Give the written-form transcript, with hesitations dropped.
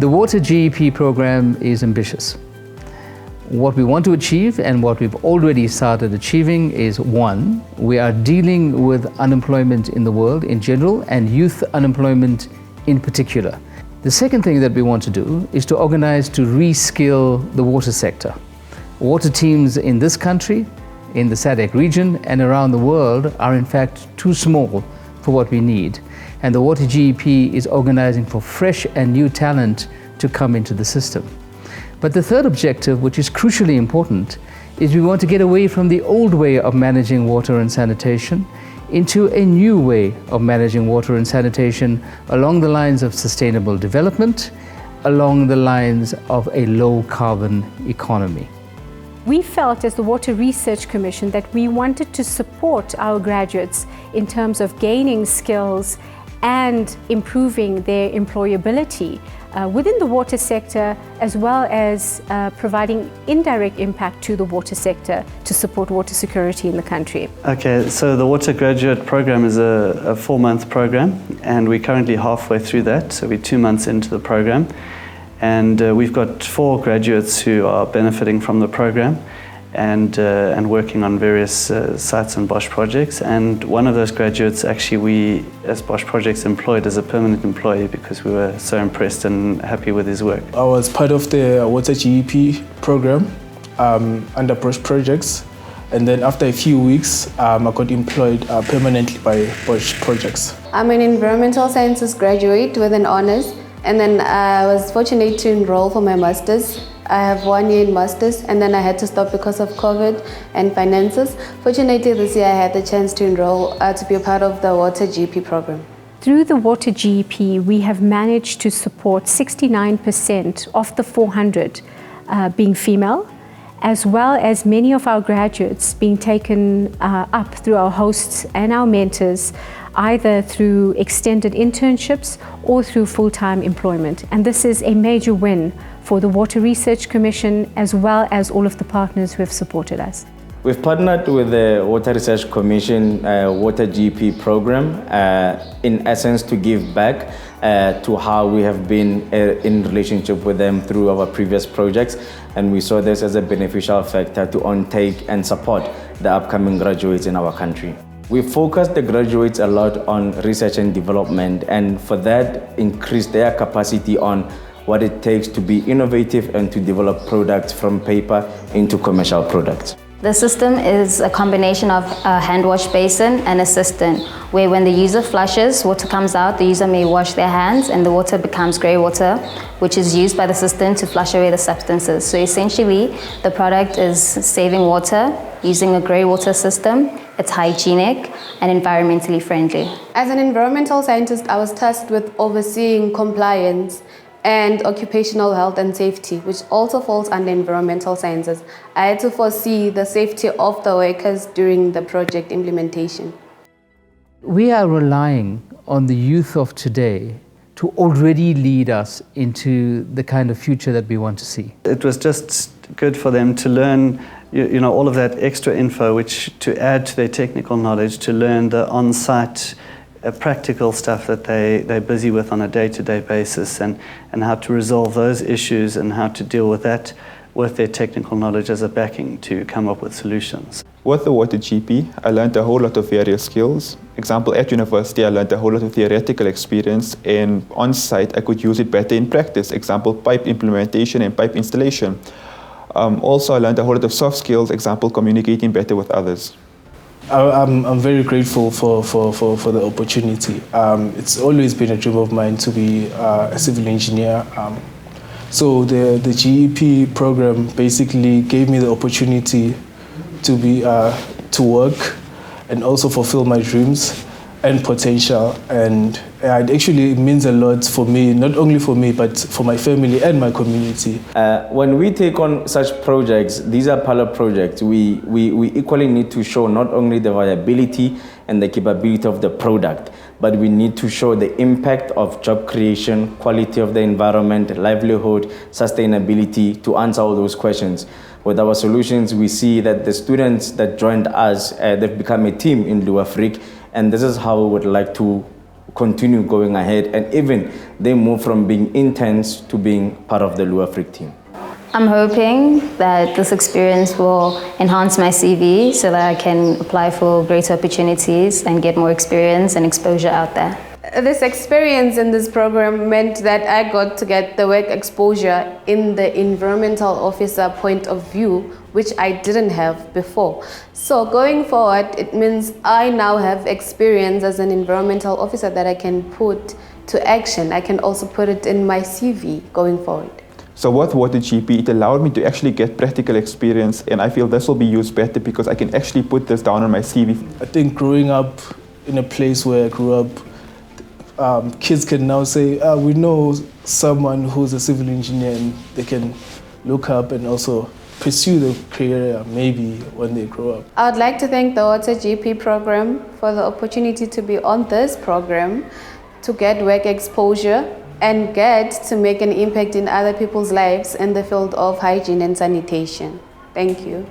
The water GEP program is ambitious. What we want to achieve and what we've already started achieving is, one, we are dealing with unemployment in the world in general and youth unemployment in particular. The second thing that we want to do is to organize to reskill the water sector. Water teams in this country, in the SADC region and around the world are in fact too small for what we need. And the Water GEP is organizing for fresh and new talent to come into the system. But the third objective, which is crucially important, is we want to get away from the old way of managing water and sanitation into a new way of managing water and sanitation along the lines of sustainable development, along the lines of a low-carbon economy. We felt as the Water Research Commission that we wanted to support our graduates in terms of gaining skills and improving their employability within the water sector, as well as providing indirect impact to the water sector to support water security in the country. Okay, so the Water Graduate Program is a 4-month program, and we're currently halfway through that, so we're 2 months into the program. And we've got 4 graduates who are benefiting from the program and working on various sites and Bosch projects. And one of those graduates, actually, we as Bosch Projects employed as a permanent employee because we were so impressed and happy with his work. I was part of the Water GEP program under Bosch Projects. And then after a few weeks, I got employed permanently by Bosch Projects. I'm an environmental sciences graduate with an honors. And then I was fortunate to enroll for my master's. I have 1 year in master's, and then I had to stop because of COVID and finances. Fortunately, this year I had the chance to enroll to be a part of the Water GEP program. Through the Water GEP, we have managed to support 69% of the 400 being female, as well as many of our graduates being taken up through our hosts and our mentors, either through extended internships or through full-time employment. And this is a major win for the Water Research Commission, as well as all of the partners who have supported us. We've partnered with the Water Research Commission Water GEP program, in essence to give back to how we have been in relationship with them through our previous projects. And we saw this as a beneficial factor to undertake and support the upcoming graduates in our country. We focus the graduates a lot on research and development, and for that increase their capacity on what it takes to be innovative and to develop products from paper into commercial products. The system is a combination of a hand wash basin and a cistern, where when the user flushes, water comes out, the user may wash their hands and the water becomes grey water, which is used by the cistern to flush away the substances. So essentially, the product is saving water using a grey water system. It's hygienic and environmentally friendly. As an environmental scientist, I was tasked with overseeing compliance and occupational health and safety, which also falls under environmental sciences. I had to foresee the safety of the workers during the project implementation. We are relying on the youth of today to already lead us into the kind of future that we want to see. It was just good for them to learn you know, all of that extra info, which to add to their technical knowledge, to learn the on-site practical stuff that they're busy with on a day-to-day basis, and how to resolve those issues and how to deal with that with their technical knowledge as a backing to come up with solutions. With the Water GEP, I learned a whole lot of various skills. Example, at university, I learned a whole lot of theoretical experience, and on-site, I could use it better in practice. Example, pipe implementation and pipe installation. Also, I learned a whole lot of soft skills, example, communicating better with others. I'm very grateful for the opportunity. It's always been a dream of mine to be a civil engineer. So the GEP program basically gave me the opportunity to work and also fulfill my dreams and potential, and it actually means a lot for me, not only for me, but for my family and my community. When we take on such projects, these are pilot projects, we equally need to show not only the viability and the capability of the product, but we need to show the impact of job creation, quality of the environment, livelihood, sustainability, to answer all those questions. With our solutions, we see that the students that joined us, they've become a team in Luafrique, and this is how we would like to continue going ahead, and even they move from being interns to being part of the Luafric team? I'm hoping that this experience will enhance my CV so that I can apply for greater opportunities and get more experience and exposure out there. This experience in this program meant that I got to get the work exposure in the environmental officer point of view, which I didn't have before. So going forward, it means I now have experience as an environmental officer that I can put to action. I can also put it in my CV going forward. So with Water GP, it allowed me to actually get practical experience, and I feel this will be used better because I can actually put this down on my CV. I think growing up in a place where I grew up, kids can now say, we know someone who's a civil engineer, and they can look up and also pursue the career maybe when they grow up. I would like to thank the Water GP program for the opportunity to be on this program, to get work exposure and get to make an impact in other people's lives in the field of hygiene and sanitation. Thank you.